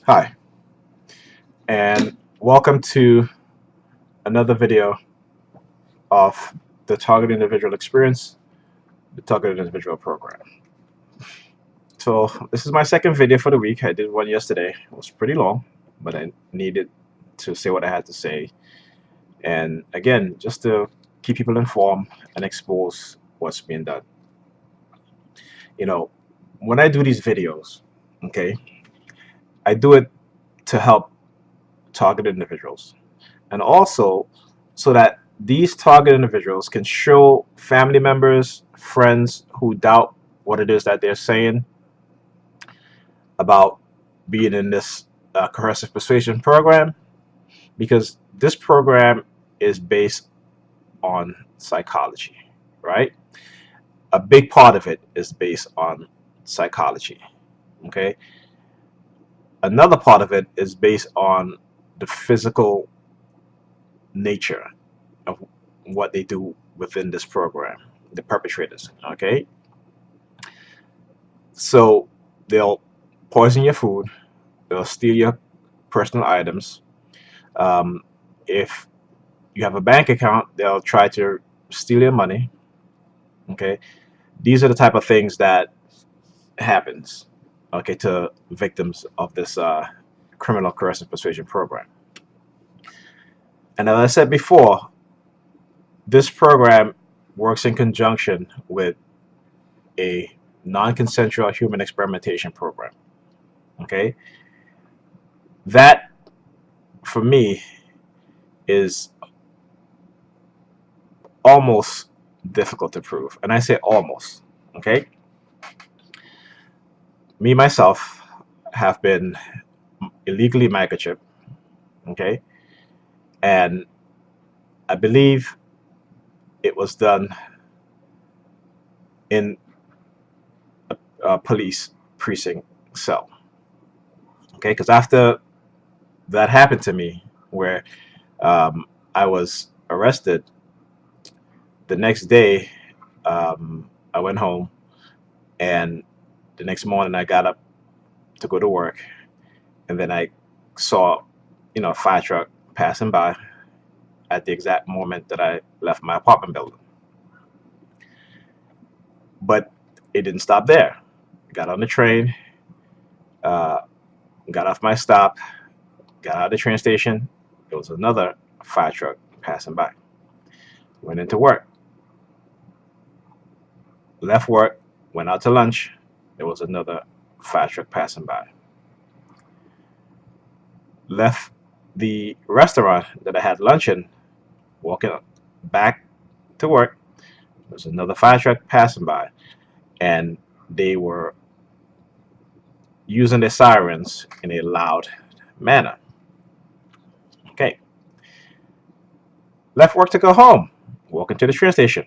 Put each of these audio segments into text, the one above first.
Hi, and welcome to another video of the Target Individual Experience, the Target Individual Program. So this is my second video for the week. I did one yesterday. It was pretty long, but I needed to say what I had to say. And again, just to keep people informed and expose what's being done. You know, when I do these videos, okay, I do it to help target individuals. And also so that these target individuals can show family members, friends who doubt what it is that they're saying about being in this coercive persuasion program, because this program is based on psychology, right? A big part of it is based on psychology, okay? Another part of it is based on the physical nature of what they do within this program, the perpetrators, okay? So they'll poison your food, they'll steal your personal items. Um, if you have a bank account, they'll try to steal your money, okay? These are the type of things that happens, okay, to victims of this criminal coercive persuasion program. And as I said before, this program works in conjunction with a non-consensual human experimentation program. Okay, that for me is almost difficult to prove, and I say almost. Okay, me myself have been illegally microchipped. Okay, and I believe it was done in a police precinct cell. Okay, because after that happened to me, where I was arrested, the next day I went home, and the next morning I got up to go to work, and then I saw, a fire truck passing by at the exact moment that I left my apartment building. But it didn't stop there. Got on the train, uh, got off my stop, got out of the train station. There was another fire truck passing by. Went into work, left work, went out to lunch. There was another fire truck passing by. Left the restaurant that I had lunch in, walking back to work. There was another fire truck passing by, and they were using their sirens in a loud manner. Okay, left work to go home, walking to the train station.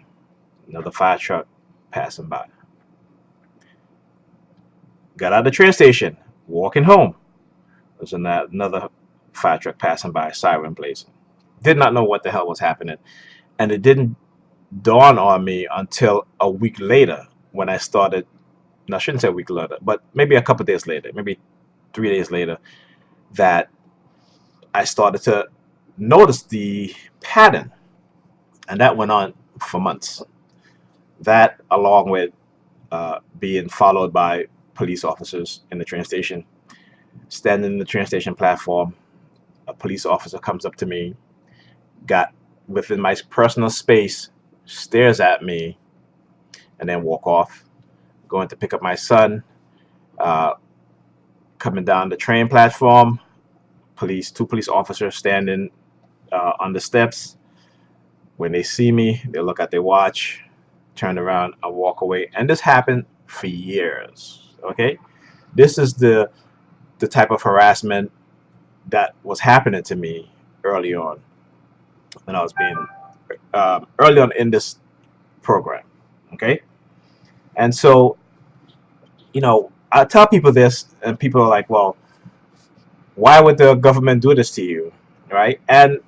Another fire truck passing by. Got out of the train station, walking home. There's another fire truck passing by, siren blazing. Did not know what the hell was happening, and it didn't dawn on me until a week later when I started. No, I shouldn't say a week later, but maybe a couple days later, maybe 3 days later, that I started to notice the pattern, and that went on for months. That, along with being followed by police officers in the train station, standing in the train station platform, a police officer comes up to me, got within my personal space, stares at me, and then walk off. Going to pick up my son, uh, coming down the train platform, two police officers standing on the steps. When they see me, they look at their watch, turn around, and walk away. And this happened for years. Okay, this is the type of harassment that was happening to me early on when I was being early on in this program. Okay, and so I tell people this, and people are like, "Well, why would the government do this to you?" Right? And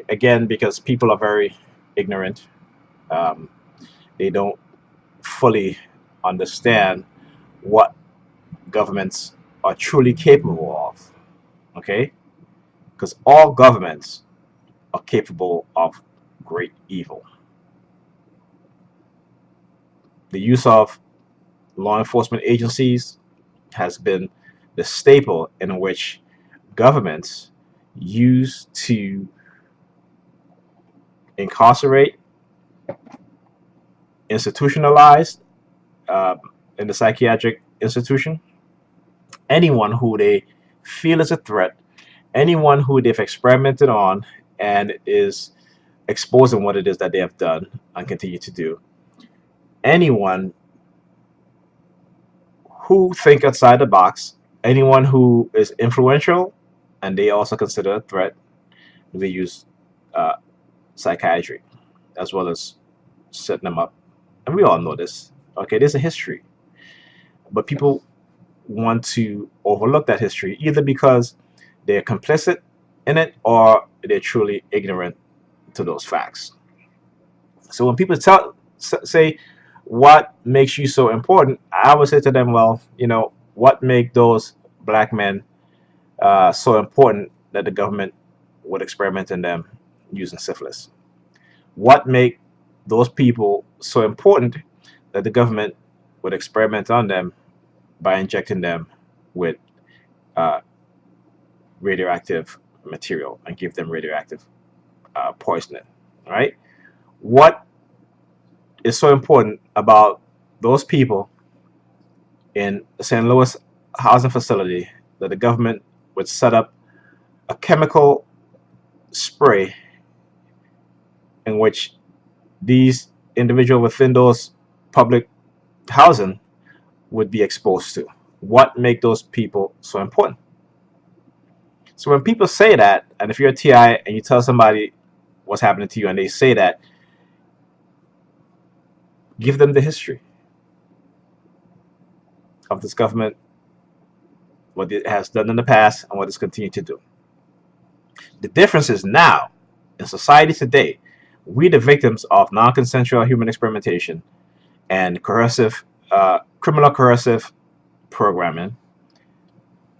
again, because people are very ignorant. Um, they don't fully understand what governments are truly capable of. Okay, because all governments are capable of great evil. The use of law enforcement agencies has been the staple in which governments use to incarcerate, institutionalize uh, in the psychiatric institution anyone who they feel is a threat, anyone who they've experimented on and is exposing what it is that they have done and continue to do. Anyone who think outside the box, anyone who is influential, and they also consider a threat, they use uh, psychiatry as well as setting them up. And we all know this. Okay, there's a history, but people want to overlook that history either because they're complicit in it or they're truly ignorant to those facts. So when people say what makes you so important, I would say to them, well, what make those black men so important that the government would experiment in them using syphilis? What make those people so important that the government would experiment on them by injecting them with uh, radioactive material and give them radioactive poisoning, right? What is so important about those people in the St. Louis housing facility that the government would set up a chemical spray in which these individuals within those public housing would be exposed to? What make those people so important? So when people say that, and if you're a TI and you tell somebody what's happening to you and they say that, give them the history of this government, what it has done in the past and what it's continuing to do. The difference is now, in society today, we the victims of non-consensual human experimentation and criminal coercive programming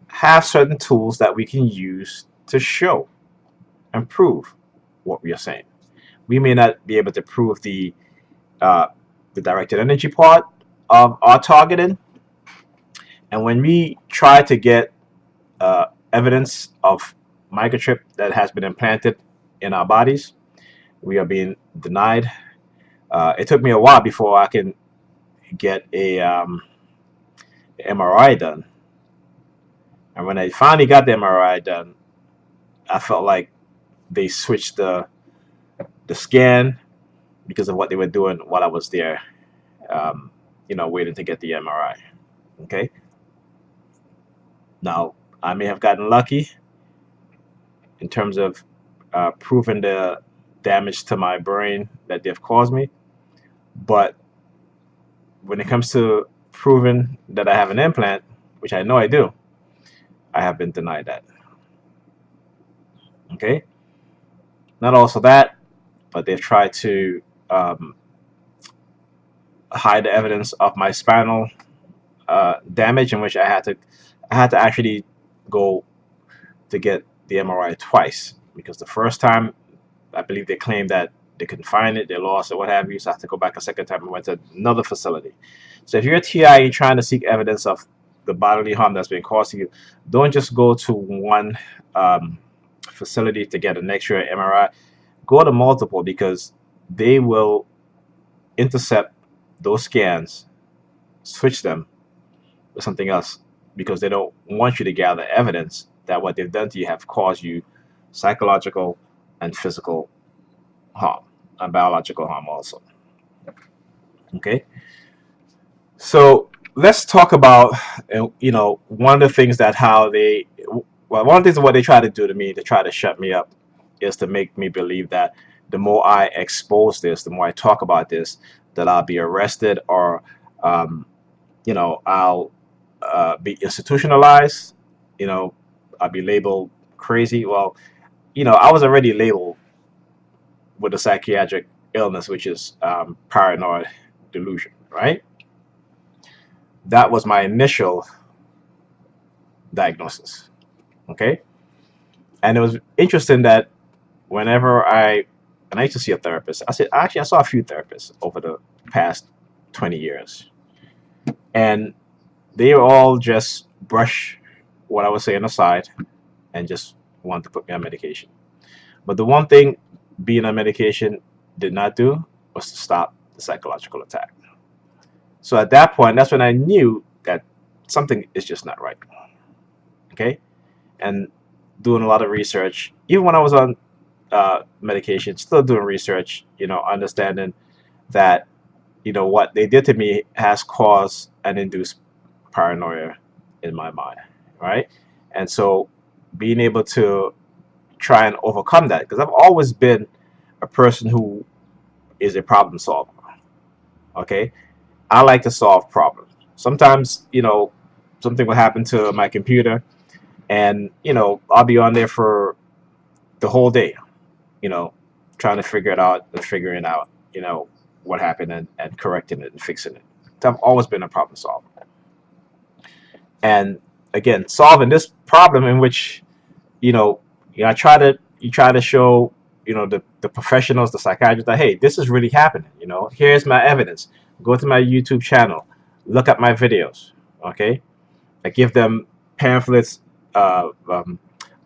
have certain tools that we can use to show and prove what we are saying. We may not be able to prove uh, the directed energy part of our targeting, and when we try to get evidence of microchip that has been implanted in our bodies, we are being denied. It took me a while before I can get a MRI done, and when I finally got the MRI done, I felt like they switched the scan because of what they were doing while I was there, waiting to get the MRI. Okay, now I may have gotten lucky in terms of proving the damage to my brain that they've caused me, but when it comes to proving that I have an implant, which I know I do, I have been denied that. Okay, not also that, but they've tried to um, hide the evidence of my spinal damage, in which I had to actually go to get the MRI twice because the first time I believe they claimed that they couldn't find it, they lost it, what have you. So I had to go back a second time and went to another facility. So if you're a TI, you're trying to seek evidence of the bodily harm that's been caused to you, don't just go to one um, facility to get an X-ray MRI. Go to multiple because they will intercept those scans, switch them with something else because they don't want you to gather evidence that what they've done to you have caused you psychological and physical harm and biological harm also. Okay, so let's talk about one of the things that how they well, one of the things what they try to do to me to try to shut me up is to make me believe that the more I expose this, the more I talk about this, that I'll be arrested or um, I'll be institutionalized. you know I'll be labeled crazy. Well, I was already labeled with a psychiatric illness, which is paranoid delusion, right? That was my initial diagnosis. Okay. And it was interesting that whenever and I used to see a therapist. I said, actually, I saw a few therapists over the past 20 years. And they all just brush what I was saying aside and just want to put me on medication. But the one thing being on medication did not do was to stop the psychological attack. So at that point, that's when I knew that something is just not right. Okay. And doing a lot of research, even when I was on medication, still doing research, understanding that, what they did to me has caused and induced paranoia in my mind. Right. And so being able to try and overcome that, because I've always been a person who is a problem solver. Okay. I like to solve problems. Sometimes, something will happen to my computer and, I'll be on there for the whole day, you know, trying to figure it out and figuring out, what happened and correcting it and fixing it. So I've always been a problem solver. And again, solving this problem in which, you know, I try to you try to show, the professionals, the psychiatrists that, hey, this is really happening. Here's my evidence. Go to my YouTube channel, look at my videos. Okay, I give them pamphlets,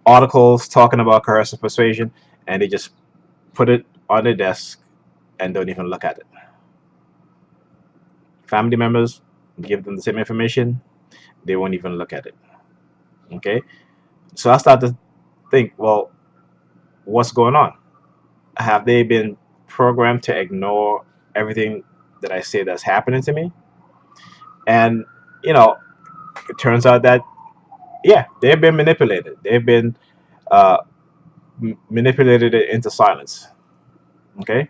articles talking about coercive persuasion, and they just put it on their desk and don't even look at it. Family members give them the same information, they won't even look at it. Okay, so I start to think, well, what's going on? Have they been programmed to ignore everything that I say that's happening to me? And you know, it turns out that yeah, they've been manipulated. They've been uh, manipulated into silence. Okay,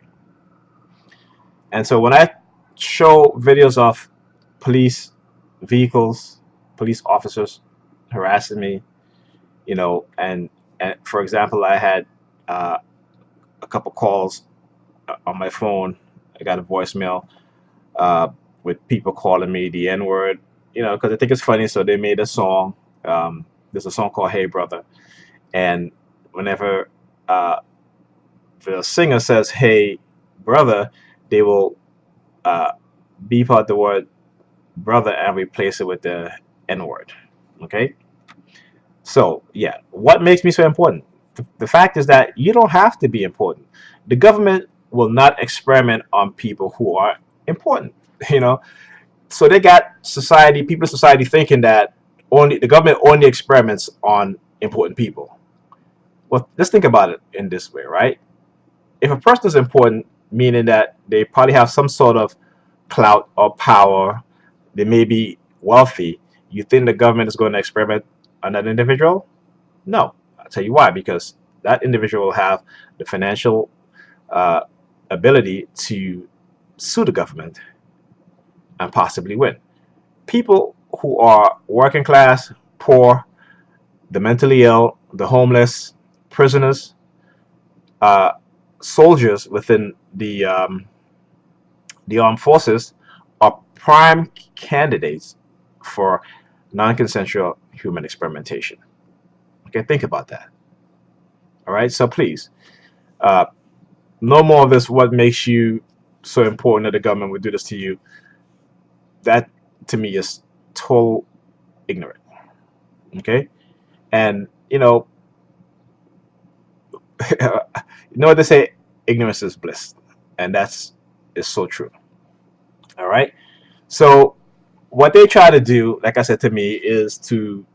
and so when I show videos of police vehicles, police officers harassing me, and for example, I had uh, a couple calls on my phone. I got a voicemail uh, with people calling me the N word, because I think it's funny. So they made a song. There's a song called "Hey Brother," and whenever uh, the singer says "Hey Brother," they will uh, beep out the word "brother" and replace it with the N word. Okay, so yeah, what makes me so important? The fact is that you don't have to be important. The government will not experiment on people who are important. You know, so they got people in society thinking that only the government only experiments on important people. Well, let's think about it in this way, right? If a person is important, meaning that they probably have some sort of clout or power, they may be wealthy, you think the government is going to experiment on that individual? No. I'll tell you why. Because that individual will have the financial uh, ability to sue the government and possibly win. People who are working class, poor, the mentally ill, the homeless, prisoners, uh, soldiers within the armed forces are prime candidates for non-consensual human experimentation. Okay, think about that. All right, so please, uh, no more of this. What makes you so important that the government would do this to you? That to me is total ignorant. Okay, and what they say, ignorance is bliss, and that's is so true. All right, so what they try to do, like I said to me, is to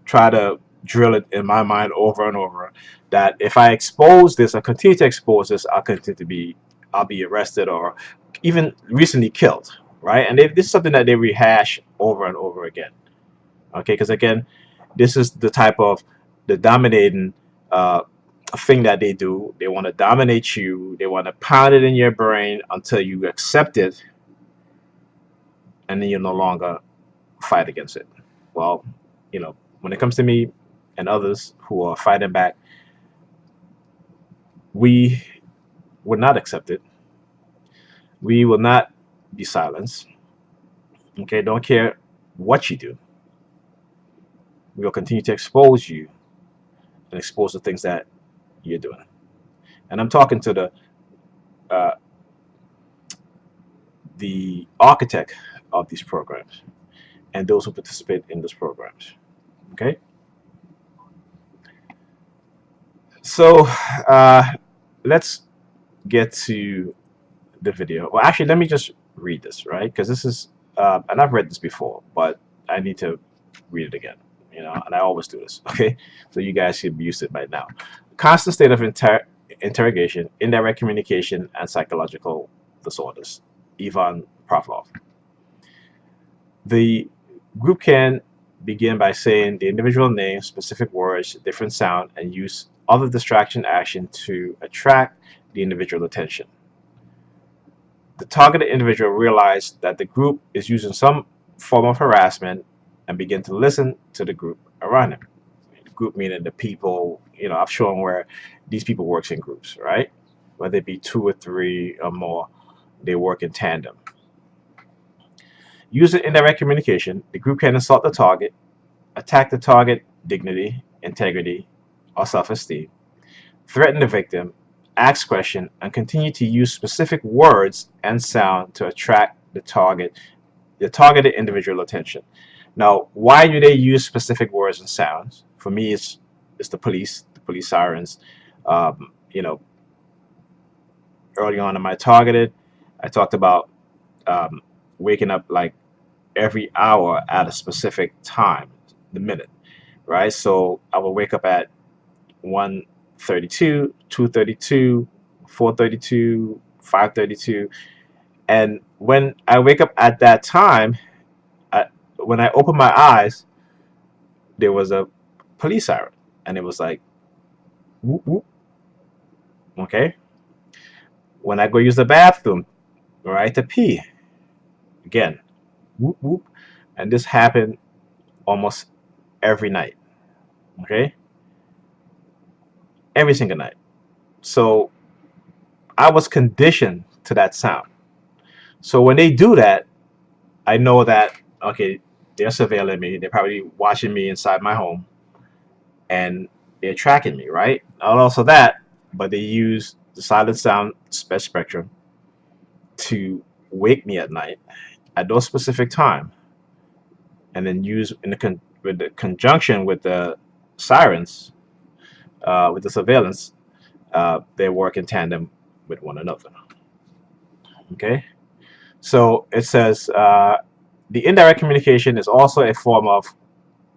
try to drill it in my mind over and over that if I expose this or continue to expose this, I'll be arrested or even recently killed, right? And this is something that they rehash over and over again. Okay, because again, this is the type of the dominating uh, thing that they do. They want to dominate you. They want to pound it in your brain until you accept it, and then you no longer fight against it. Well, when it comes to me and others who are fighting back, we will not accept it. We will not be silenced. Okay, don't care what you do. We will continue to expose you and exposed to things that you're doing. And I'm talking to uh, the architect of these programs and those who participate in those programs. Okay, so uh, let's get to the video. Well, actually, let me just read this, right? Because this is, and I've read this before, but I need to read it again, and I always do this, okay? So you guys should be used to it by now. Constant state of interrogation, indirect communication, and psychological disorders. Ivan Pavlov. The group can begin by saying the individual name, specific words, different sound, and use other distraction action to attract the individual attention. The targeted individual realized that the group is using some form of harassment and begin to listen to the group around him. The group meaning the people, I've shown where these people works in groups, right? Whether it be two or three or more, they work in tandem. Using indirect communication, the group can insult the target, attack the target dignity, integrity, or self-esteem, threaten the victim, ask questions, and continue to use specific words and sound to attract the targeted individual attention. Now, why do they use specific words and sounds? For me, it's the police sirens. Um, you know, Early on in my targeted, I talked about um, waking up like every hour at a specific time, the minute, right? So I will wake up at 1:32, 2:32, 4:32, 5:32, and when I wake up at that time, I, when I open my eyes, there was a police siren, and it was like whoop whoop. Okay, when I go use the bathroom, right, to pee, again whoop whoop, and this happened almost every night. Okay, every single night. So I was conditioned to that sound. So when they do that, I know that okay, they're surveilling me. They're probably watching me inside my home, and they're tracking me, right? Not also that, but they use the silent sound spectrum to wake me at night at those specific time, and then use with the conjunction with the sirens, with the surveillance, they work in tandem with one another. Okay, so it says the indirect communication is also a form of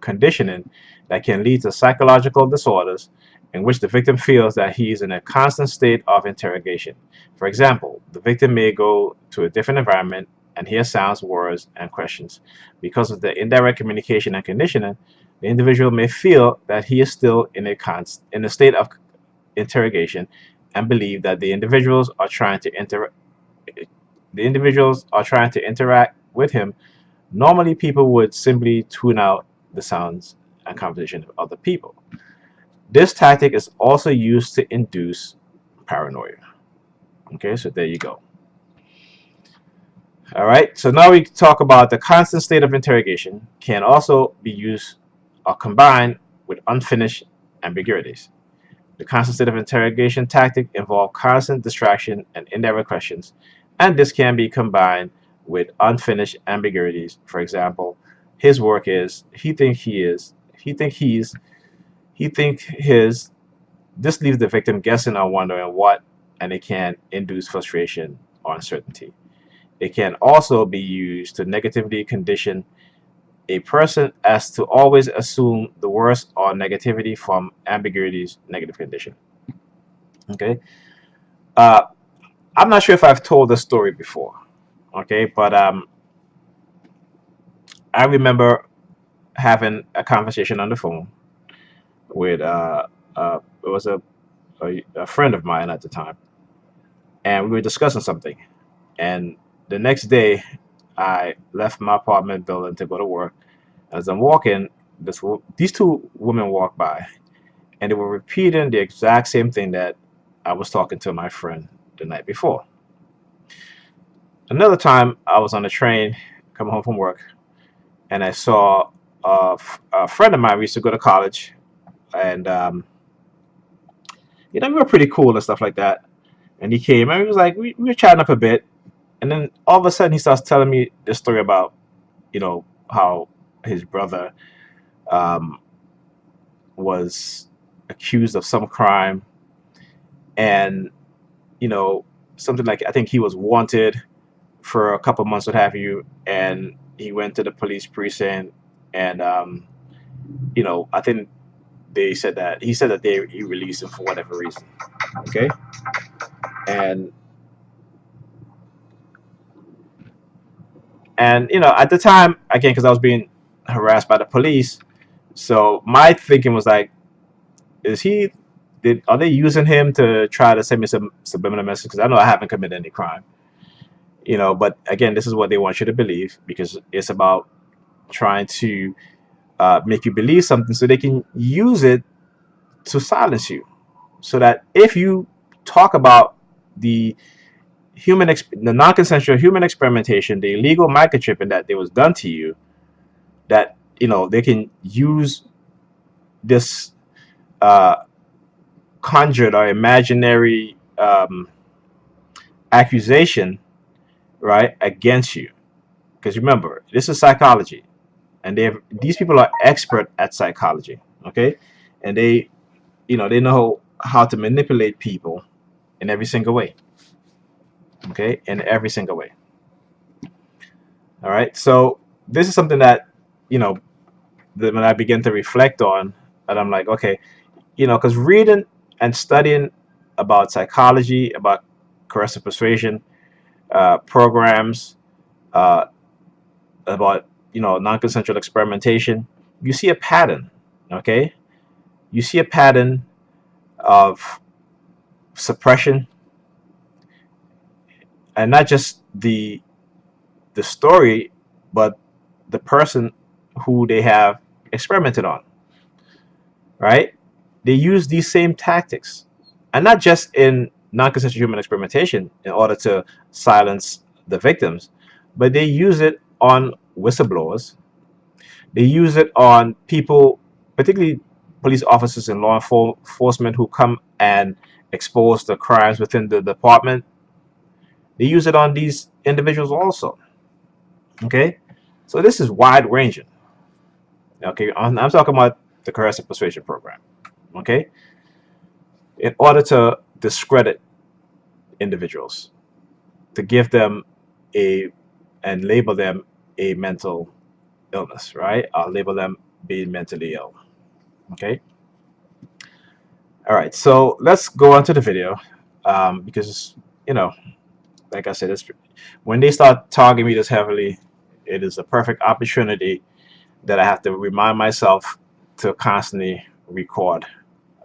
conditioning that can lead to psychological disorders in which the victim feels that he is in a constant state of interrogation. For example, the victim may go to a different environment and hear sounds, words, and questions. Because of the indirect communication and conditioning, the individual may feel that he is still in a state of interrogation and believe that the individuals are trying to interact with him. Normally, people would simply tune out the sounds and conversation of other people. This tactic is also used to induce paranoia. Okay, so there you go. All right, so now we talk about the constant state of interrogation can also be used or combined with unfinished ambiguities. The constant state of interrogation tactic involves constant distraction and indirect questions, and this can be combined with unfinished ambiguities. For example, his work is, he think he is, he think he's, he think his. This leaves the victim guessing or wondering what, and it can induce frustration or uncertainty. It can also be used to negatively condition a person as to always assume the worst or negativity from ambiguity's negative condition. Okay. Uh, I'm not sure if I've told this story before. Okay, but I remember having a conversation on the phone with it was a friend of mine at the time, and we were discussing something. And the next day, I left my apartment building to go to work. As I'm walking, these two women walked by, and they were repeating the exact same thing that I was talking to my friend the night before. Another time, I was on a train coming home from work, and I saw a friend of mine. We used to go to college, and we were pretty cool and stuff like that. And he came and he was like, we were chatting up a bit. And then all of a sudden he starts telling me this story about, how his brother um, was accused of some crime, and, you know, something like, I think he was wanted for a couple months, what have you. And he went to the police precinct, and, I think he said that he released him for whatever reason. Okay. And, at the time, again, because I was being harassed by the police, so my thinking was like, is he are they using him to try to send me some subliminal message? Because I know I haven't committed any crime, but again, this is what they want you to believe, because it's about trying to make you believe something so they can use it to silence you, so that if you talk about the the non-consensual human experimentation, the illegal microchipping that was done to you, that they can use this uh, conjured or imaginary accusation, right, against you. Because remember, this is psychology, and these people are expert at psychology. Okay, and they know how to manipulate people in every single way. Okay, in every single way. All right, so this is something that you know that when I begin to reflect on, and I'm like, okay, because reading and studying about psychology, about coercive persuasion programs, uh, about non-consensual experimentation, you see a pattern. Okay, you see a pattern of suppression, and not just the story, but the person who they have experimented on. Right? They use these same tactics, and not just in non-consensual human experimentation in order to silence the victims, but they use it on whistleblowers. They use it on people, particularly police officers and law enforcement, who come and expose the crimes within the department. They use it on these individuals also. Okay, so this is wide ranging. Okay, I'm talking about the coercive persuasion program. Okay, in order to discredit individuals, to give them a and label them a mental illness, right? I'll label them being mentally ill. Okay. All right. So let's go on to the video, because you know, like I said, when they start targeting me this heavily, it is a perfect opportunity that I have to remind myself to constantly record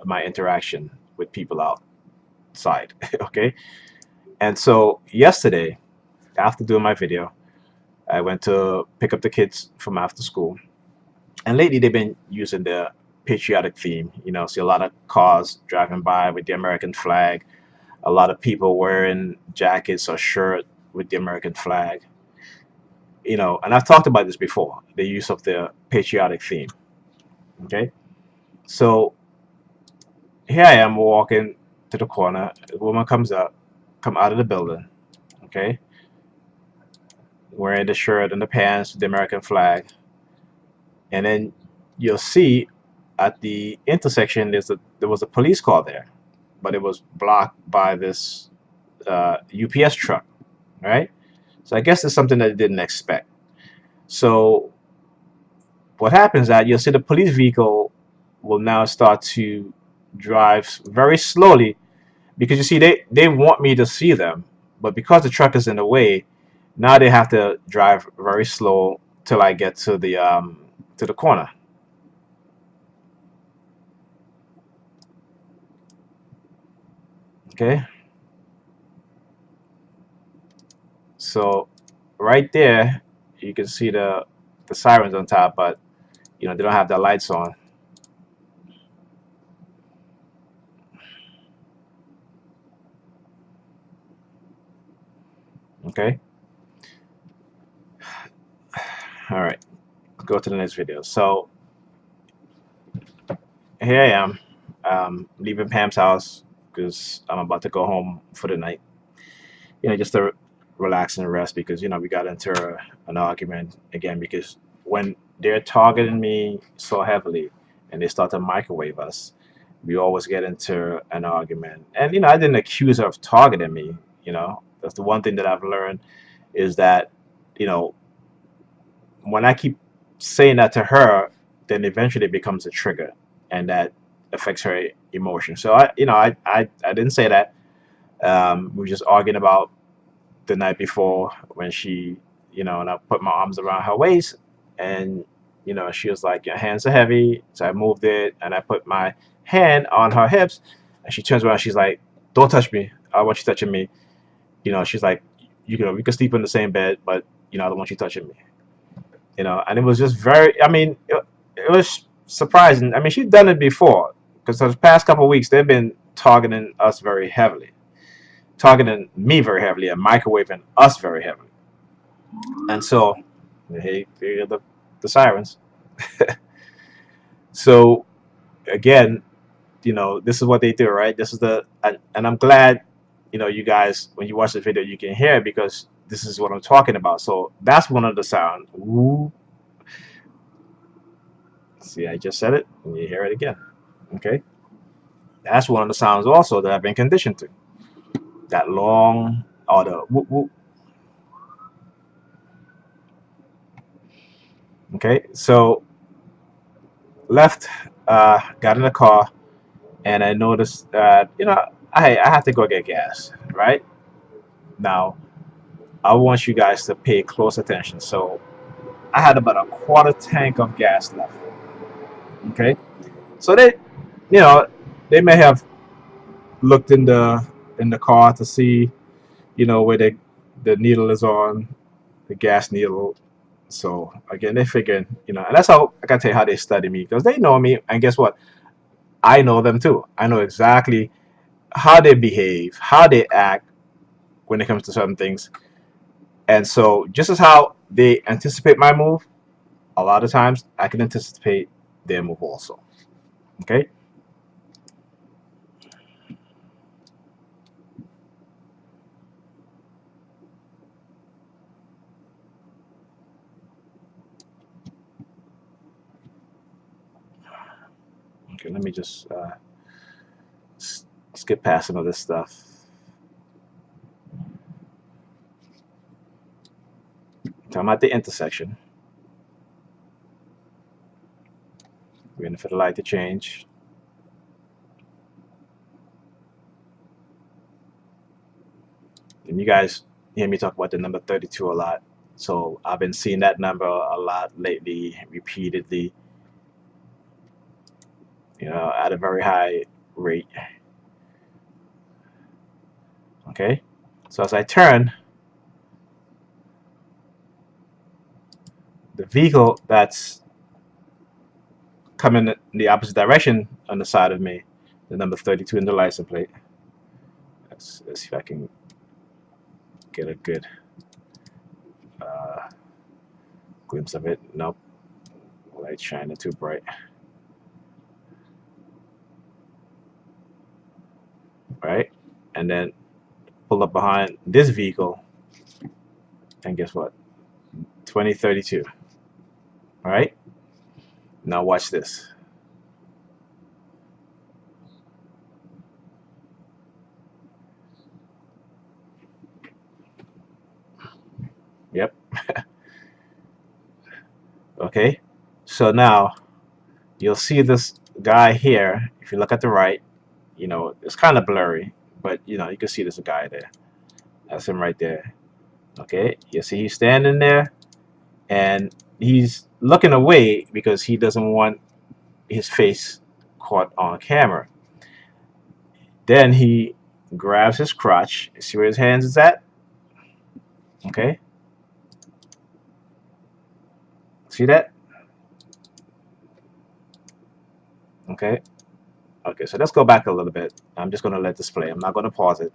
my interaction with people outside. Okay. And so yesterday, after doing my video, I went to pick up the kids from after school. And lately they've been using the patriotic theme. See a lot of cars driving by with the American flag, a lot of people wearing jackets or shirt with the American flag. And I've talked about this before, the use of the patriotic theme. Okay. So here I am walking to the corner. A woman come out of the building. Okay. Wearing the shirt and the pants with the American flag. And then you'll see at the intersection there was a police car there, but it was blocked by this UPS truck, right? So I guess it's something that they didn't expect. So what happens is that you'll see the police vehicle will now start to drive very slowly, because you see they want me to see them, but because the truck is in the way, now they have to drive very slow till I get to the corner. Okay. So right there, you can see the sirens on top, but they don't have the lights on. Okay. All right. Go to the next video. So here I am, leaving Pam's house. because I'm about to go home for the night. Just to relax and rest because we got into an argument again because when they're targeting me so heavily and they start to microwave us, we always get into an argument. And I didn't accuse her of targeting me. That's the one thing that I've learned is that you know when I keep saying that to her, then eventually it becomes a trigger, and that affects her emotion. So I didn't say that. We were just arguing about the night before when and I put my arms around her waist, and she was like, "Your hands are heavy," so I moved it, and I put my hand on her hips, and she turns around, she's like, "Don't touch me. I want you touching me." She's like, we could sleep in the same bed, but I don't want you touching me. And it was just very. I mean, it was surprising. I mean, she'd done it before because the past couple of weeks they've been targeting us very heavily, targeting me very heavily, and microwaving us very heavily. And so, hey, there are the sirens. So again, this is what they do, right? This is and I'm glad, you guys, when you watch the video, you can hear it because this is what I'm talking about. So that's one of the sounds. Ooh. See, I just said it, and you hear it again. Okay, that's one of the sounds also that I've been conditioned to. That long or the whoop whoop. Okay, so left, got in the car, and I noticed that I had to go get gas. Right now, I want you guys to pay close attention. So I had about a quarter tank of gas left. Okay, so you know, they may have looked in the car to see, where the needle is on the gas needle. So again, they figured, and that's how I can tell you how they study me because they know me, and guess what? I know them too. I know exactly how they behave, how they act when it comes to certain things, and so just as how they anticipate my move, a lot of times I can anticipate their move also. Okay. Okay. Let me just skip past some of this stuff. So I'm at the intersection. Waiting for the light to change. And you guys hear me talk about the number 32 a lot. So I've been seeing that number a lot lately, repeatedly, at a very high rate. Okay. So as I turn, the vehicle that's coming in the opposite direction on the side of me, the number 32 in the license plate. Let's see if I can get a good uh, glimpse of it. Nope. Light shining too bright. Right? And then pull up behind this vehicle, and guess what? 2032. All right? Now watch this. Yep. Okay. So now you'll see this guy here. If you look at the right, it's kind of blurry, but you can see there's a guy there. That's him right there. Okay. You see he's standing there and he's looking away because he doesn't want his face caught on camera. Then he grabs his crotch. See where his hands is at? Okay. See that? Okay. Okay, so let's go back a little bit. I'm just going to let this play. I'm not going to pause it.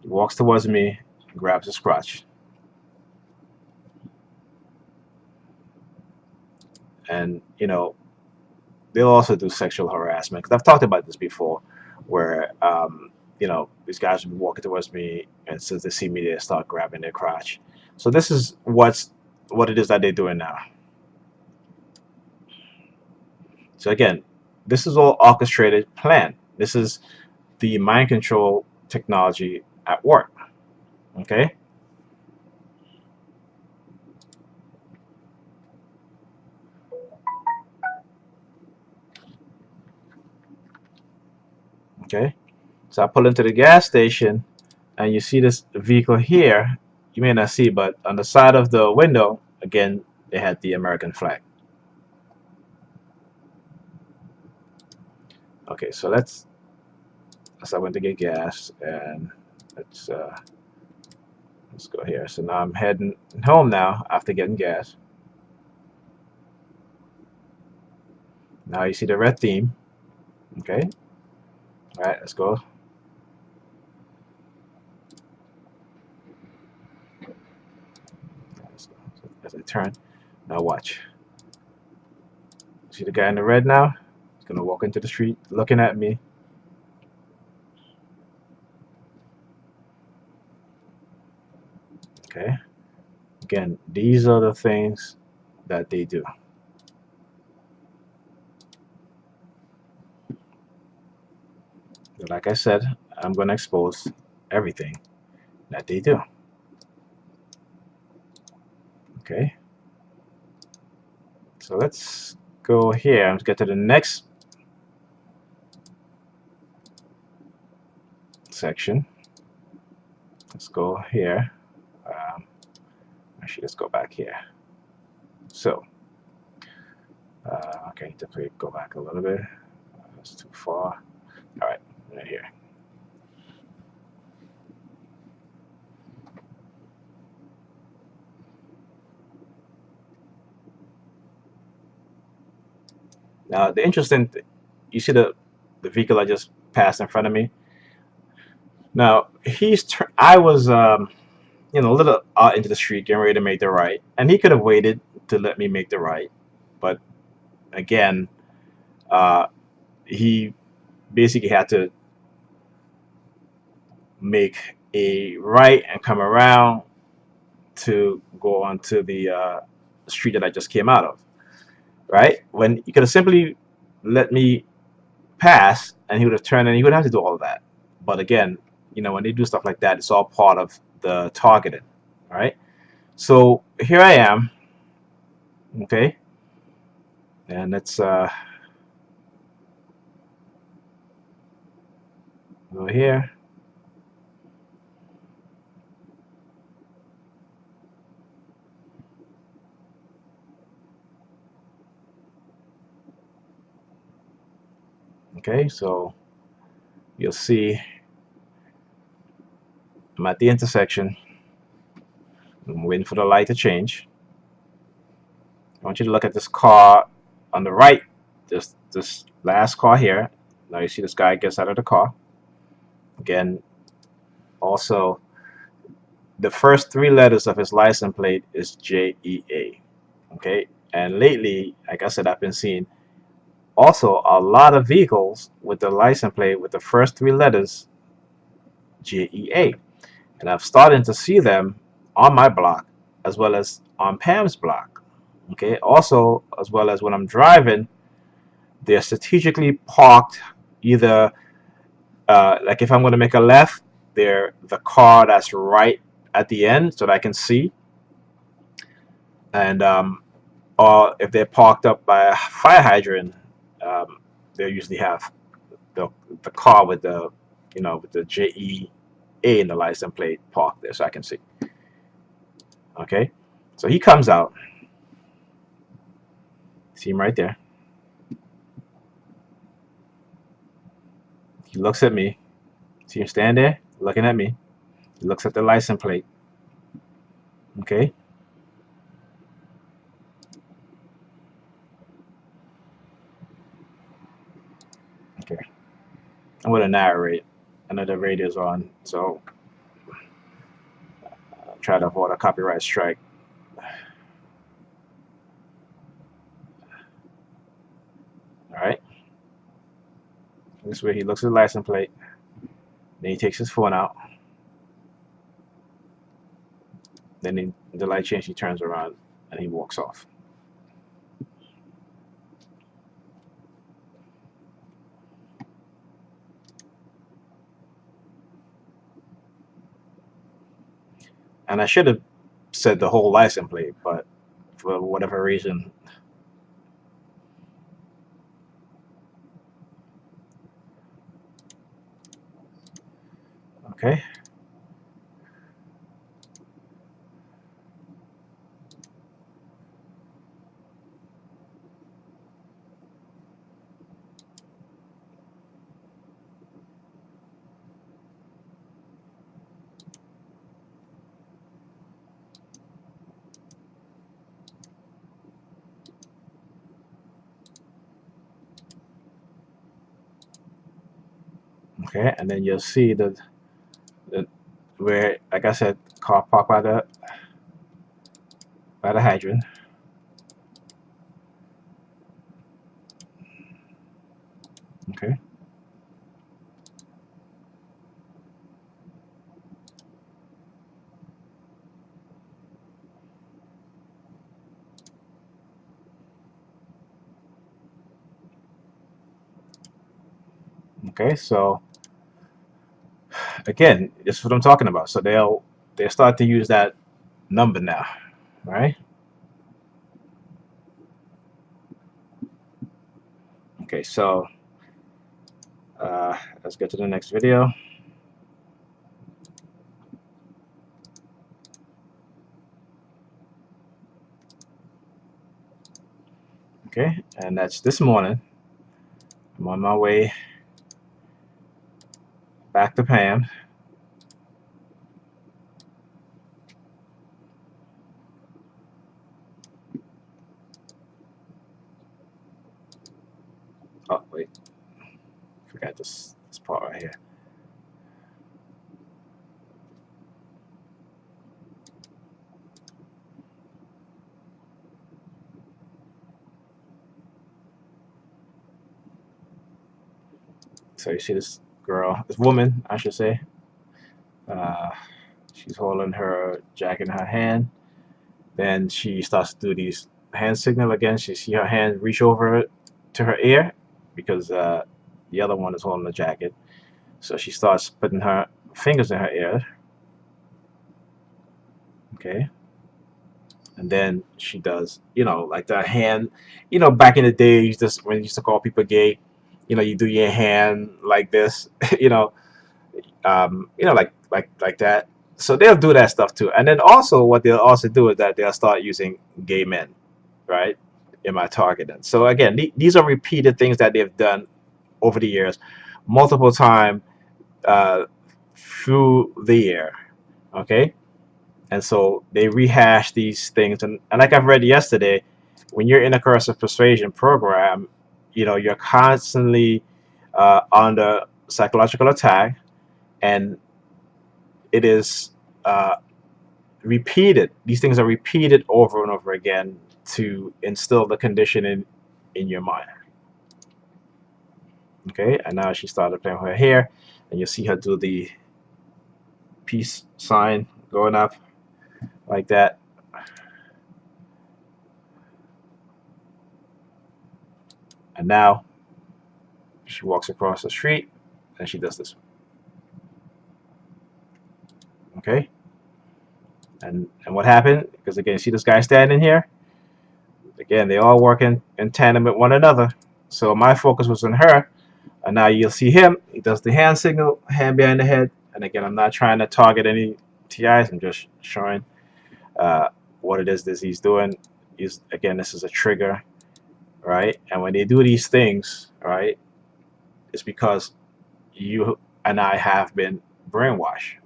He walks towards me, grabs his crotch. And, they'll also do sexual harassment. Because I've talked about this before, where these guys will be walking towards me, and since they see me, they start grabbing their crotch. So this is what it is that they're doing now. So again, this is all orchestrated, planned. This is the mind control technology at work. Okay. Okay. So I pull into the gas station, and you see this vehicle here. You may not see, but on the side of the window, again, they had the American flag. Okay, so I went to get gas, and let's uh, let's go here. So now I'm heading home now after getting gas. Now you see the red theme. Okay, all right, let's go. As I turn, now watch. See the guy in the red now? He's gonna walk into the street looking at me. Okay. Again, these are the things that they do. But like I said, I'm gonna expose everything that they do. Okay. So let's go here. Let's get to the next section. Let's go here. Um, Actually, let's go back here. So, okay, to go back a little bit. That's too far. All right, right here. Now, the interesting thing, you see the vehicle I just passed in front of me. Now, I was a little out into the street, getting ready to make the right, and he could have waited to let me make the right, but again, uh, he basically had to make a right and come around to go onto the street that I just came out of. Right? When he could have simply let me pass, and he would have turned, and he wouldn't have to do all of that. But again, when they do stuff like that, it's all part of the targeting. All right. So here I am. Okay, and let's go here. Okay, so you'll see I'm at the intersection. I'm waiting for the light to change. I want you to look at this car on the right. This last car here. Now you see this guy gets out of the car. Again, also the first three letters of his license plate is JEA. Okay, and lately, like I said, I've been seeing also a lot of vehicles with the license plate with the first three letters JEA, and I've started to see them on my block as well as on Pam's block. Okay, also as well as when I'm driving, they're strategically parked either like if I'm going to make a left, they're the car that's right at the end so that I can see, and or if they're parked up by a fire hydrant, um, they usually have the the car with the with the JEA in the license plate parked there so I can see. Okay, so he comes out, see him right there. He looks at me, see him stand there looking at me. He looks at the license plate. Okay, okay. I'm gonna narrate. I know the radio's on, so try to avoid a copyright strike. All right. This way he looks at the license plate, then he takes his phone out, then the light change, he turns around and he walks off. And I should have said the whole license plate, but for whatever reason. Okay. Okay, and then you'll see the where, like I said, car parked by the hydrant. Okay. Okay, so again, this is what I'm talking about. So they'll start to use that number now, right? Okay, so let's get to the next video. Okay, and that's this morning. I'm on my way back to Pam. Oh wait, forgot this part right here. So you see this girl, this woman, I should say. Uh, she's holding her jacket in her hand. Then she starts to do these hand signal again. She see her hand reach over to her ear because the other one is holding the jacket. So she starts putting her fingers in her ear. Okay. And then she does, like the hand, back in the days, just when you used to call people gay, you do your hand like this, like that. So they'll do that stuff too. And then also what they'll also do is that they'll start using gay men, right, in my targeting. So again, these are repeated things that they've done over the years, multiple times uh, through the year. Okay, and so they rehash these things, and like I've read yesterday, when you're in a coercive persuasion program, you're constantly under psychological attack, and it is uh, repeated. These things are repeated over and over again to instill the condition in your mind. Okay, and now she started playing with her hair, and you see her do the peace sign going up like that. And now she walks across the street and she does this. Okay, and what happened? Because again, see this guy standing here. Again, they all working in tandem with one another. So my focus was on her, and now you'll see him. He does the hand signal, hand behind the head. And again, I'm not trying to target any TIs. I'm just showing what it is that he's doing. Again, this is a trigger, right? And when they do these things, right, it's because you and I have been brainwashed.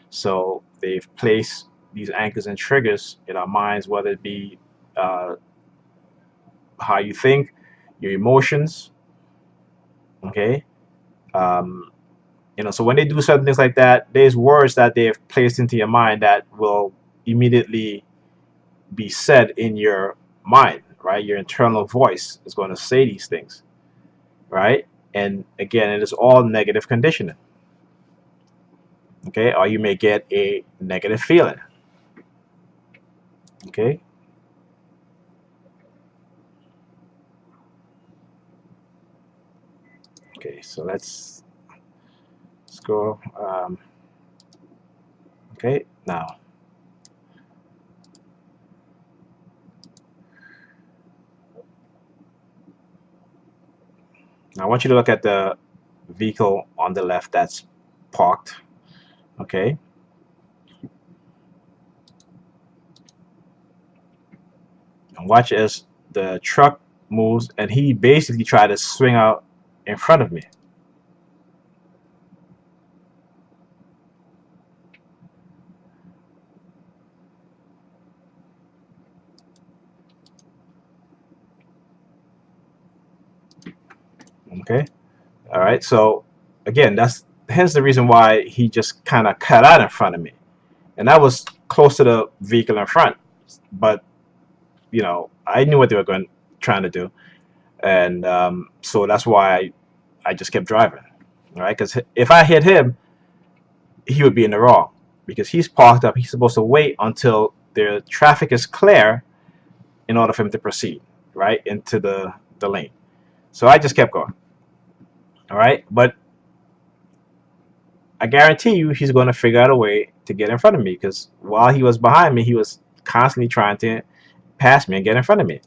So they've placed these anchors and triggers in our minds, whether it be uh, how you think, your emotions, okay? Um, so when they do certain things like that, there's words that they've placed into your mind that will immediately be said in your mind, right? Your internal voice is going to say these things, right? And again, it is all negative conditioning. Okay, or you may get a negative feeling. Okay. Okay, so let's go. Okay, now I want you to look at the vehicle on the left that's parked. Okay, and watch as the truck moves, and he basically tried to swing out in front of me. Okay, all right. So again, that's hence the reason why he just kind of cut out in front of me, and that was close to the vehicle in front. But you know, I knew what they were trying to do, and so that's why I just kept driving. All right, because if I hit him, he would be in the wrong because he's parked up. He's supposed to wait until the traffic is clear in order for him to proceed right into the lane. So I just kept going. All right, but I guarantee you he's going to figure out a way to get in front of me because while he was behind me, he was constantly trying to pass me and get in front of me.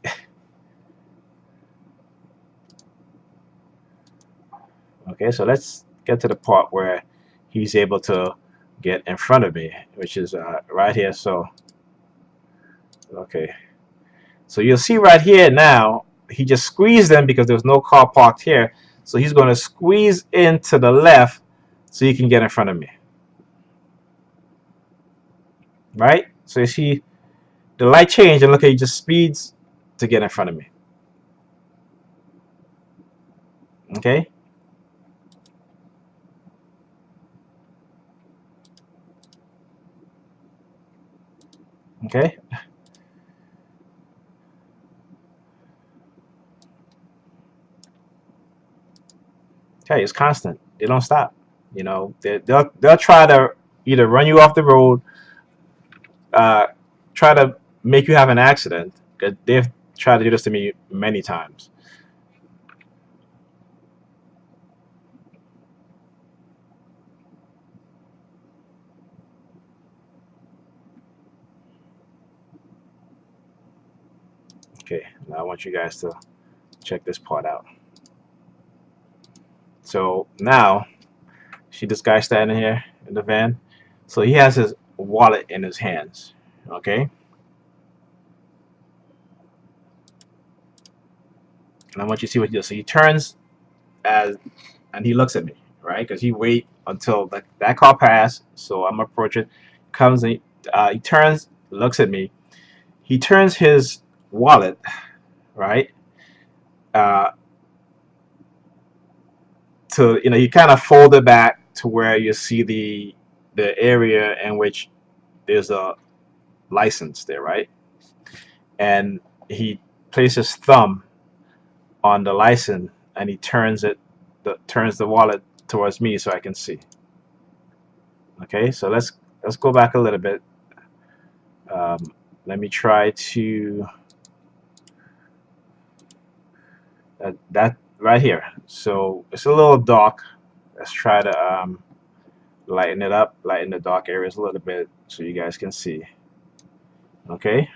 Okay, so let's get to the part where he's able to get in front of me, which is right here. So, okay, so you'll see right here now, he just squeezed them because there was no car parked here. So he's going to squeeze into the left so he can get in front of me. Right? So you see the light changed and look, he just speeds to get in front of me. Okay? Okay? Okay, it's constant. They don't stop. You know, they'll try to either run you off the road, uh, try to make you have an accident. They've tried to do this to me many times. Okay, now I want you guys to check this part out. So now, see this guy standing here in the van? So he has his wallet in his hands. Okay? And I want you to see what he does. So he turns as and he looks at me, right? Because he wait until that car passed. So I'm approaching, comes and he turns, looks at me. He turns his wallet, right? Uh, to you kind of fold it back to where you see the area in which there's a license there, right? And he places his thumb on the license and he turns the wallet towards me so I can see. Okay, so let's go back a little bit. Um, let me try to that right here. So it's a little dark. Let's try to lighten it up, lighten the dark areas a little bit so you guys can see. Okay,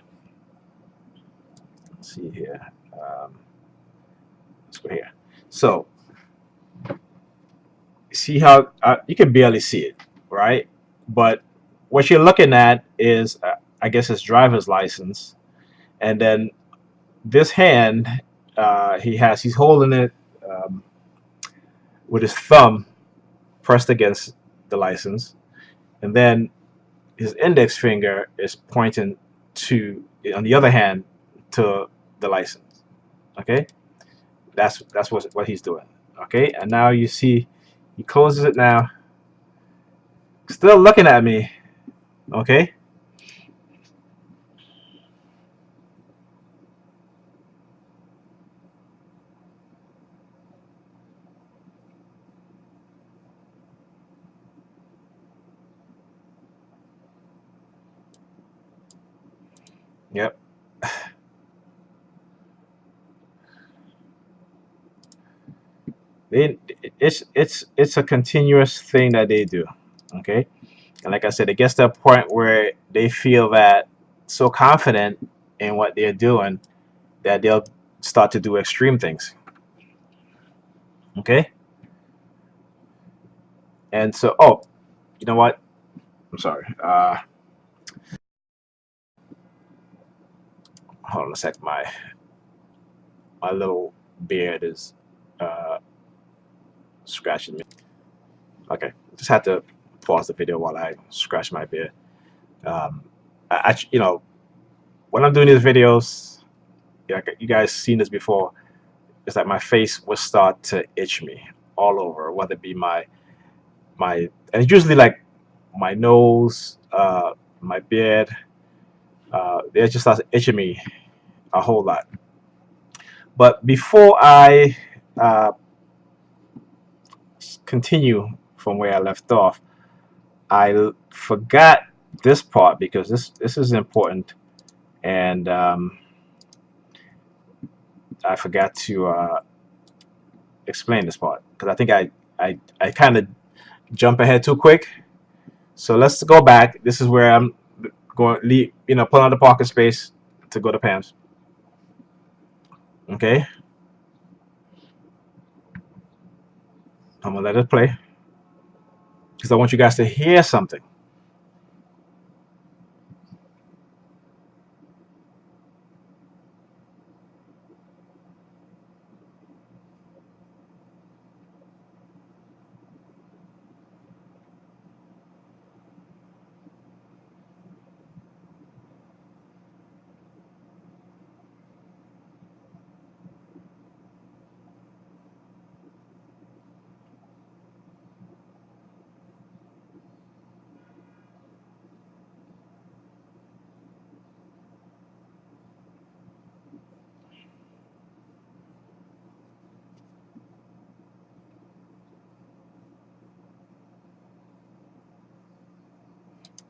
let's see here. Um, let's go here. So see how you can barely see it, right? But what you're looking at is, I guess, his driver's license, and then this hand, he's holding it um, with his thumb pressed against the license, and then his index finger is pointing to, on the other hand, to the license. Okay, that's what he's doing. Okay, and now you see he closes it now, still looking at me. Okay, it's a continuous thing that they do. Okay, and like I said, it gets to a point where they feel that so confident in what they're doing that they'll start to do extreme things. Okay, and so you know what? I'm sorry. Hold on a sec. My little beard is uh, scratching me. Okay, just had to pause the video while I scratch my beard. Um, you know, when I'm doing these videos, yeah, you guys seen this before. It's like my face will start to itch me all over, whether it be and it's usually like my nose, my beard. They just start itching me a whole lot. But before I uh, continue from where I left off, I forgot this part because this is important, and I forgot to explain this part because I think I kind of jump ahead too quick. So let's go back. This is where I'm going, pull out the parking space to go to Pam's. Okay, I'm gonna let it play because I want you guys to hear something.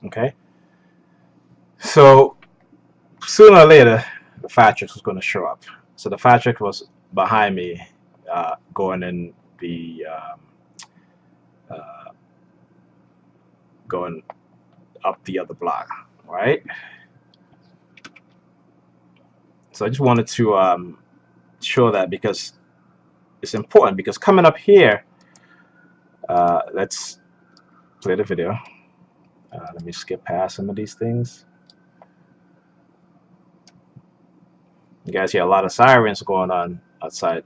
Okay, so sooner or later, the fire truck was going to show up. So the fire truck was behind me, going in the uh, going up the other block, right? So I just wanted to show that because it's important. Because coming up here, let's play the video. Let me skip past some of these things. You guys hear a lot of sirens going on outside.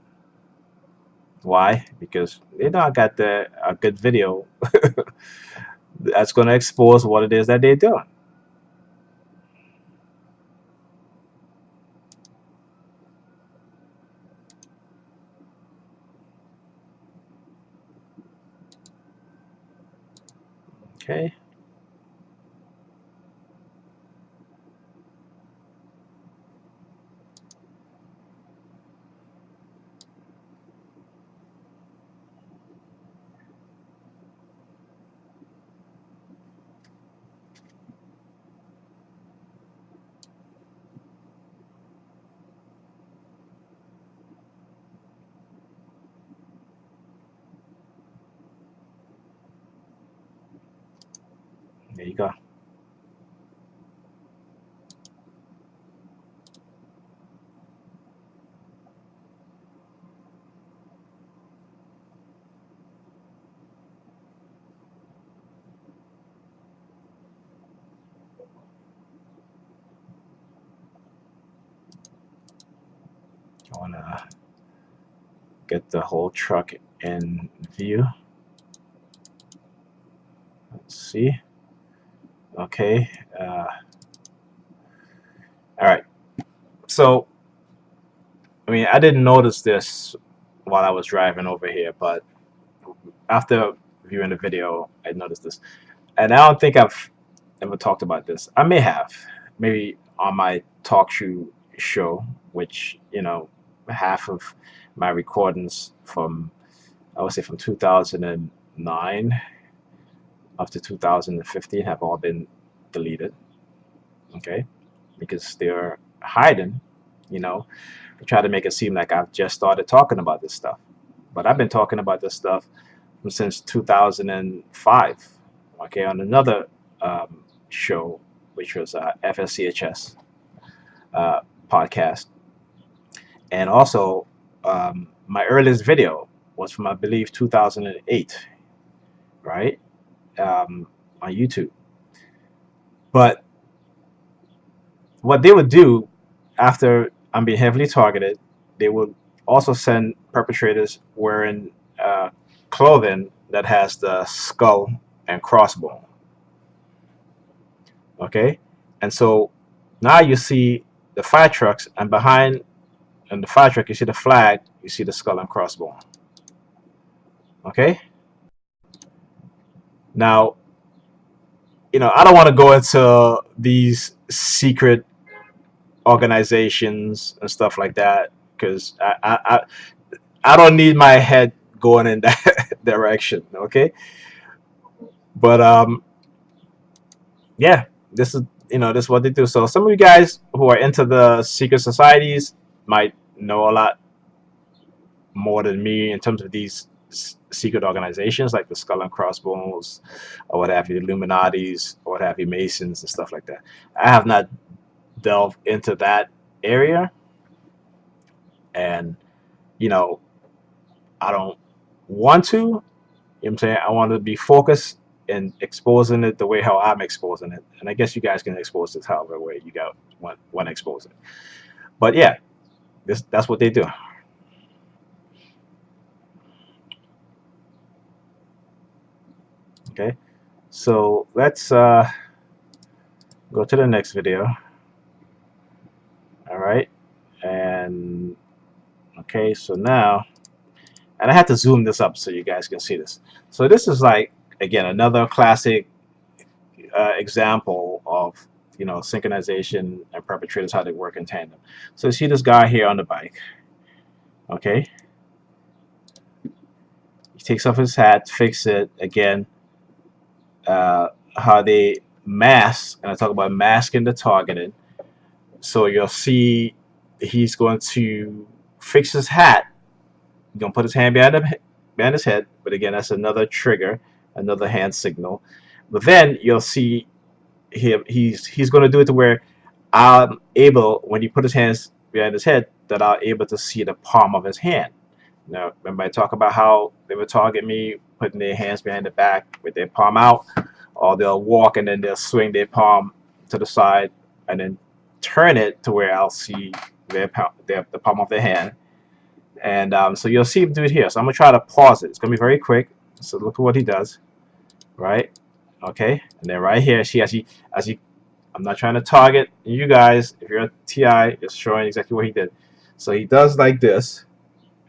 Why? Because they know I got a good video that's going to expose what it is that they're doing. Okay. There you go. I want to get the whole truck in view. Let's see. Okay. All right. So, I mean, I didn't notice this while I was driving over here, but after viewing the video, I noticed this. And I don't think I've ever talked about this. I may have, maybe on my talk show, which, half of my recordings from, I would say, from 2009 up to 2015 have all been deleted. Okay, because they're hiding, to try to make it seem like I've just started talking about this stuff. But I've been talking about this stuff since 2005. Okay, on another show, which was FSCHS uh, podcast, and also my earliest video was from, I believe, 2008, right, on YouTube. But what they would do after I'm being heavily targeted, they would also send perpetrators wearing clothing that has the skull and crossbone. Okay, and so now you see the fire trucks, and behind the fire truck you see the flag, you see the skull and crossbone. Okay, now I don't want to go into these secret organizations and stuff like that because I don't need my head going in that direction. Okay, but yeah, this is this is what they do. So some of you guys who are into the secret societies might know a lot more than me in terms of these secret organizations like the Skull and Crossbones or what have you, Illuminati's or what have you, Masons and stuff like that. I have not delved into that area, and you know I don't want to. You know what I'm saying? I want to be focused in exposing it the way how I'm exposing it, and I guess you guys can expose it however way you got want to expose it. But yeah, that's what they do. Okay, so let's go to the next video. All right, and okay, so now, and I had to zoom this up so you guys can see this. So this is like again another classic example of synchronization and perpetrators, how they work in tandem. So you see this guy here on the bike. Okay, he takes off his hat, fix it again. Uh, how they mask, and I talk about masking the targeted. So you'll see he's going to fix his hat. He's gonna put his hand behind his head, but again, that's another trigger, another hand signal. But then you'll see he's going to do it to where I'm able, when he put his hands behind his head, that I'm able to see the palm of his hand. Now, remember I talk about how they would target me, putting their hands behind the back with their palm out, or they'll walk and then they'll swing their palm to the side and then turn it to where I'll see the palm of their hand. And so you'll see him do it here. So I'm going to try to pause it. It's going to be very quick. So look at what he does, right? Okay, and then right here, see as he I'm not trying to target you guys. If you're a TI, it's showing exactly what he did. So he does like this,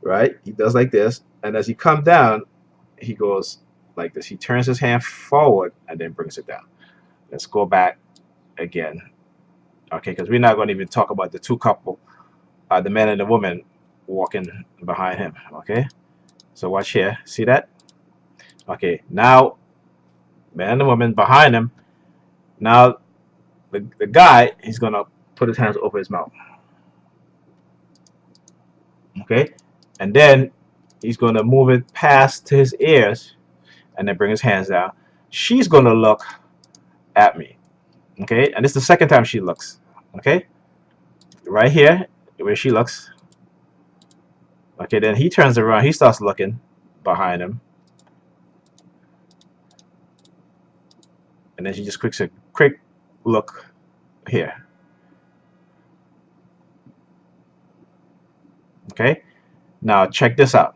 right? He does like this, and as he comes down, he goes like this. He turns his hand forward and then brings it down. Let's go back again, okay? Because we're not going to even talk about the two couple, the man and the woman walking behind him, okay? So watch here. See that? Okay, now man and the woman behind him. Now the guy, he's gonna put his hands over his mouth, okay, and then he's gonna move it past to his ears and then bring his hands down. She's gonna look at me, okay, and this is the second time she looks, okay, right here where she looks. Okay, then he turns around, he starts looking behind him, and then she just quick a quick look here. Okay, now check this out.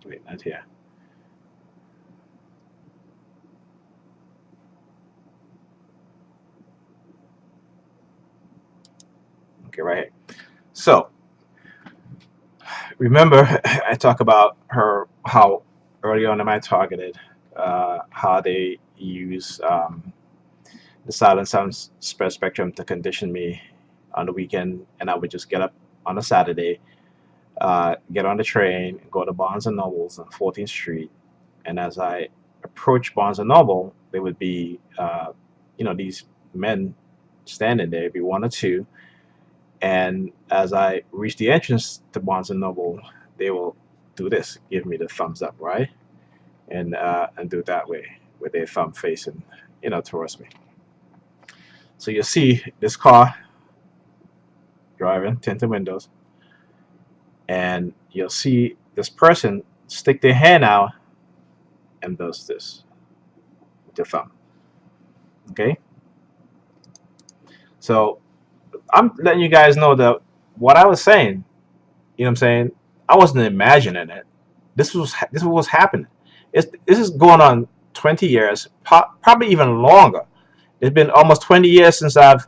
Wait, not here. Okay, right here. So remember, I talk about how early on am I targeted, how they use the silent sound spread spectrum to condition me on the weekend, and I would just get up on a Saturday, get on the train, go to Barnes and Nobles on 14th Street, and as I approach Barnes and Noble, there would be, these men standing there, maybe one or two. And as I reach the entrance to Barnes and Noble, they will do this, give me the thumbs up, right? And do it that way, with their thumb facing, towards me. So you see this car driving, tinted windows, and you'll see this person stick their hand out and does this with their thumb. Okay? So I'm letting you guys know that what I was saying, you know what I'm saying, I wasn't imagining it. This was what's happening. This is going on 20 years, probably even longer. It's been almost 20 years since I've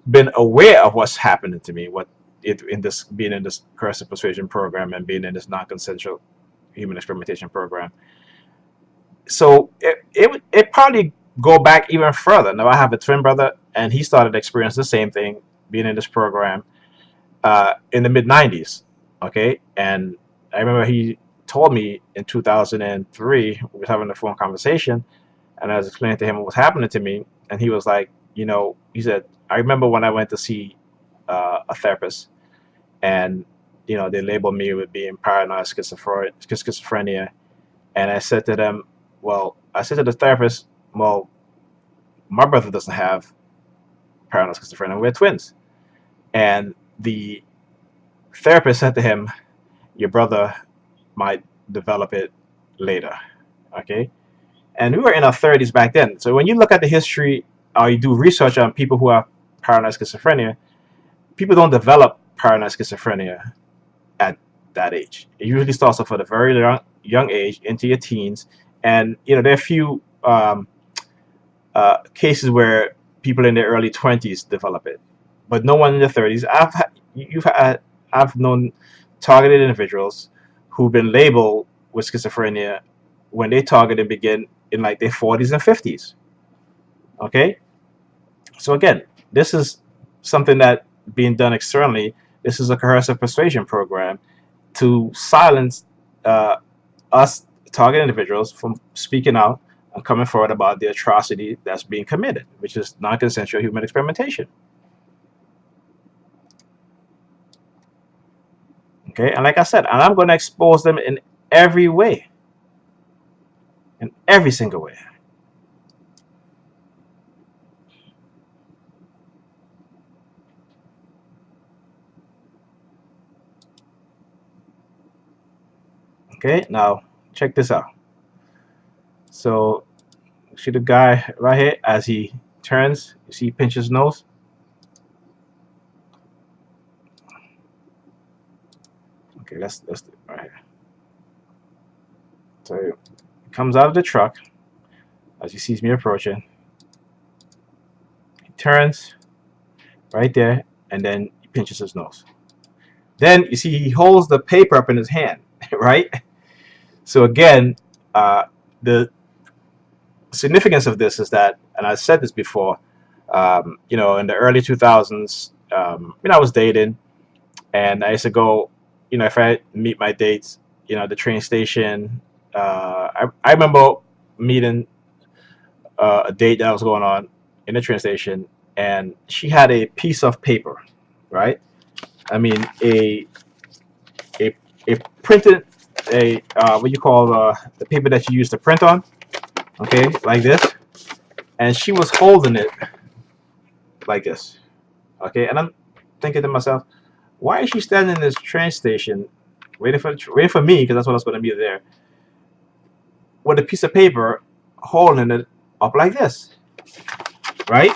been aware of what's happening to me, in this being in this coercive persuasion program and being in this non-consensual human experimentation program. So it probably go back even further. Now I have a twin brother, and he started experiencing the same thing being in this program in the mid '90s. Okay, and I remember he told me in 2003 we was having a phone conversation, and I was explaining to him what was happening to me, and he was like, he said, I remember when I went to see a therapist, and they labeled me with being paranoid schizophrenia, and I said to them, well, I said to the therapist, well, my brother doesn't have paranoid schizophrenia, we're twins. And the therapist said to him, your brother might develop it later. Okay? And we were in our 30s back then. So when you look at the history, or you do research on people who have paranoid schizophrenia, people don't develop paranoid schizophrenia at that age. It usually starts off at a very young age, into your teens. And there are a few cases where people in their early 20s develop it, but no one in their 30s. I've known targeted individuals who've been labeled with schizophrenia when they target and begin in like their 40s and 50s. Okay, so again, this is something that being done externally. This is a coercive persuasion program to silence us target individuals from speaking out and coming forward about the atrocity that's being committed, which is non-consensual human experimentation. Okay, and like I said, and I'm going to expose them in every way, in every single way. Okay, now check this out. So see the guy right here, as he turns, you see he pinches his nose. Okay, let's do it right here. So he comes out of the truck as he sees me approaching. He turns right there, and then he pinches his nose. Then you see he holds the paper up in his hand, right? So again, the significance of this is that, and I said this before, in the early 2000s, I was dating, and I used to go, if I meet my dates, the train station. I remember meeting a date that was going on in the train station, and she had a piece of paper, right? I mean, a a printed what you call the paper that you use to print on, okay, like this, and she was holding it like this, okay, and I'm thinking to myself, why is she standing in this train station waiting for me, because that's what I was going to be there, with a piece of paper holding it up like this, right?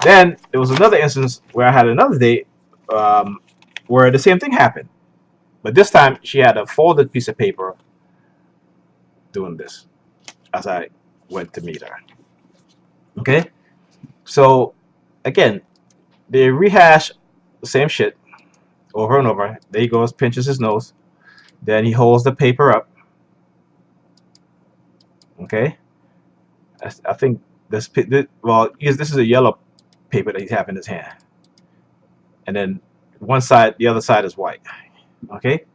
Then there was another instance where I had another date where the same thing happened, but this time she had a folded piece of paper doing this as I went to meet her. Okay, so again, they rehash the same shit over and over. There he goes, pinches his nose, then he holds the paper up. Okay, I think this is a yellow paper that he's having in his hand, and then the other side is white. Okay,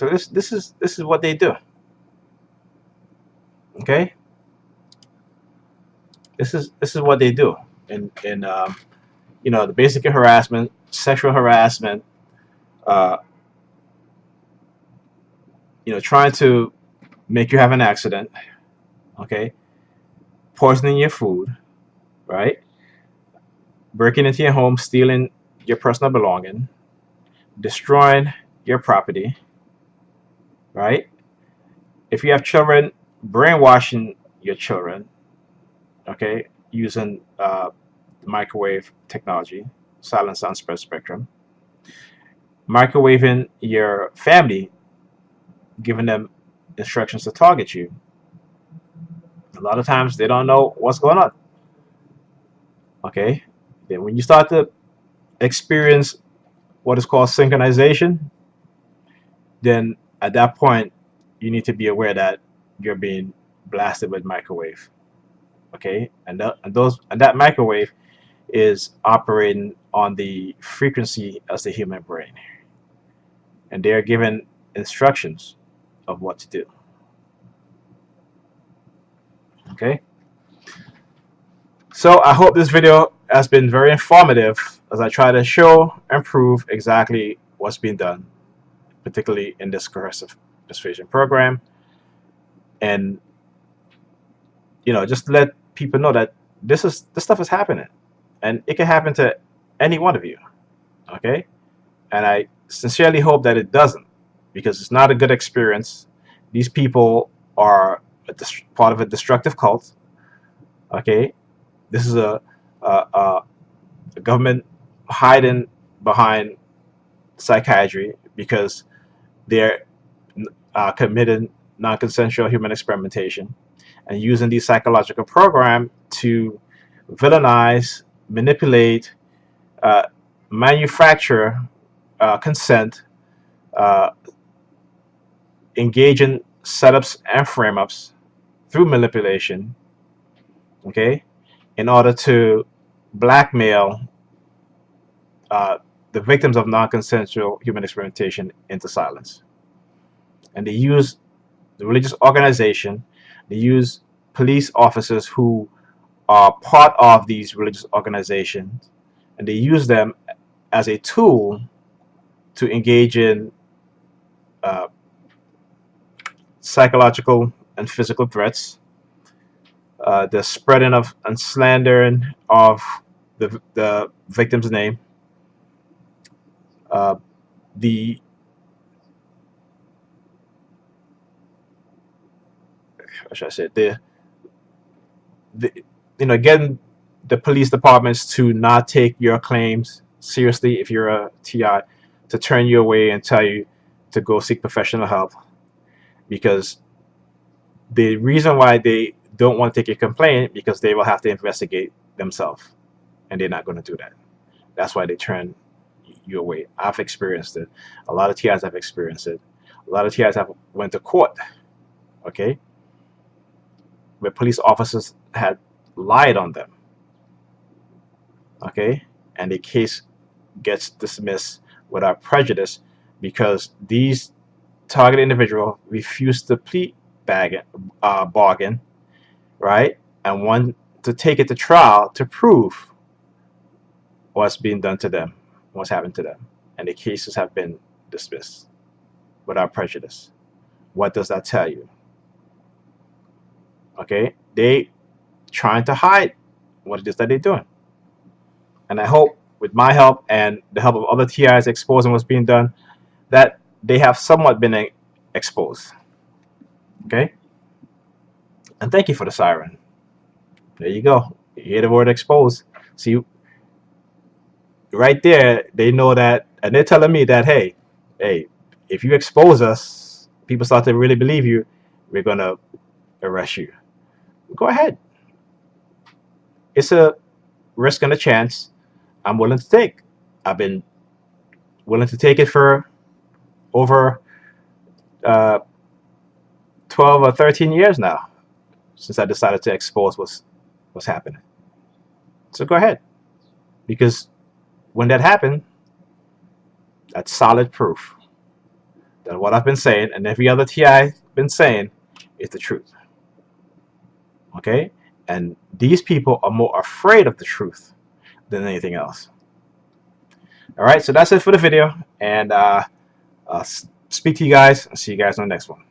So this is what they do. Okay, this is what they do. And the basic harassment, sexual harassment, uh, trying to make you have an accident. Okay, poisoning your food, right? Breaking into your home, stealing your personal belonging, destroying your property, right? If you have children, brainwashing your children, okay, using microwave technology, silent sound spread spectrum, microwaving your family, giving them instructions to target you. A lot of times they don't know what's going on. Okay, then when you start to experience what is called synchronization, then at that point you need to be aware that you're being blasted with microwave. Okay, and that microwave is operating on the frequency as the human brain, and they are given instructions of what to do. Okay, so I hope this video has been very informative as I try to show and prove exactly what's being done, particularly in this coercive persuasion program, and just let people know that this stuff is happening, and it can happen to any one of you. Okay, and I sincerely hope that it doesn't, because it's not a good experience. These people are part of a destructive cult. Okay, this is a government hiding behind psychiatry because they're committing non-consensual human experimentation and using these psychological programs to villainize, manipulate, uh, manufacture consent, uh, engage in setups and frame-ups through manipulation, okay, in order to blackmail uh, the victims of non-consensual human experimentation into silence. And they use the religious organization, they use police officers who are part of these religious organizations, and they use them as a tool to engage in uh, psychological and physical threats, the spreading of and slandering of the victim's name, uh, the how should I say it, the getting the police departments to not take your claims seriously if you're a TI, to turn you away and tell you to go seek professional help, because the reason why they don't want to take your complaint because they will have to investigate themselves, and they're not going to do that. That's why they turn you away. I've experienced it. A lot of TIs have experienced it. A lot of TIs have went to court, okay, where police officers had lied on them, okay, and the case gets dismissed without prejudice because these target individuals refused to bargain, right, and want to take it to trial to prove what's being done to them, what's happened to them, and the cases have been dismissed without prejudice. What does that tell you? Okay, they trying to hide what it is that they're doing, and I hope with my help and the help of other TIs exposing what's being done, that they have somewhat been exposed. Okay, and thank you for the siren. There you go. You hear the word exposed. See, right there, they know that, and they're telling me that, hey, if you expose us, people start to really believe you, we're gonna arrest you. Go ahead. It's a risk and a chance I'm willing to take. I've been willing to take it for over uh, 12 or 13 years now since I decided to expose what's happening. So go ahead, because when that happened, that's solid proof. that what I've been saying and every other TI been saying is the truth. Okay? And these people are more afraid of the truth than anything else. All right, so that's it for the video, and speak to you guys. I'll see you guys on the next one.